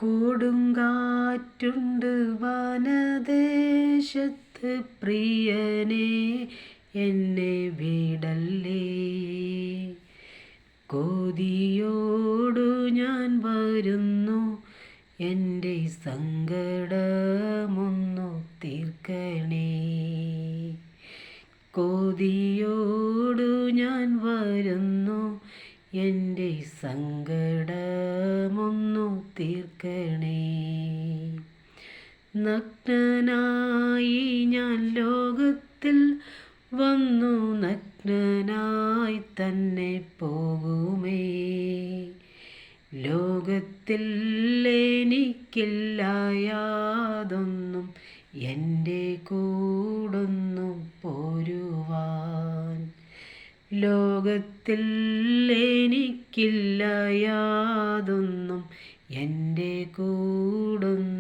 കൊടുങ്കാറ്റുണ്ട് വനദേശത്ത് പ്രിയനേ എന്നെ വിടല്ലേ. കൊതിയോടു ഞാൻ വരുന്നു, എൻ്റെ സങ്കടമൊന്നു തീർക്കണേ. കൊതിയോടു ഞാൻ വരുന്നു, എൻ്റെ സങ്കടമൊന്നു തീർക്കണേ. നഗ്നനായി ഞാൻ ലോകത്തിൽ വന്നു, നഗ്നനായി തന്നെ പോകുമേ. ലോകത്തിൽ എനിക്കില്ല യാതൊന്നും, എൻ്റെ കൂടൊന്നു പോരുവാൻ. ലോകത്തിൽ എനിക്കില്ല യാതൊന്നും, എൻ്റെ കൂടൊന്നു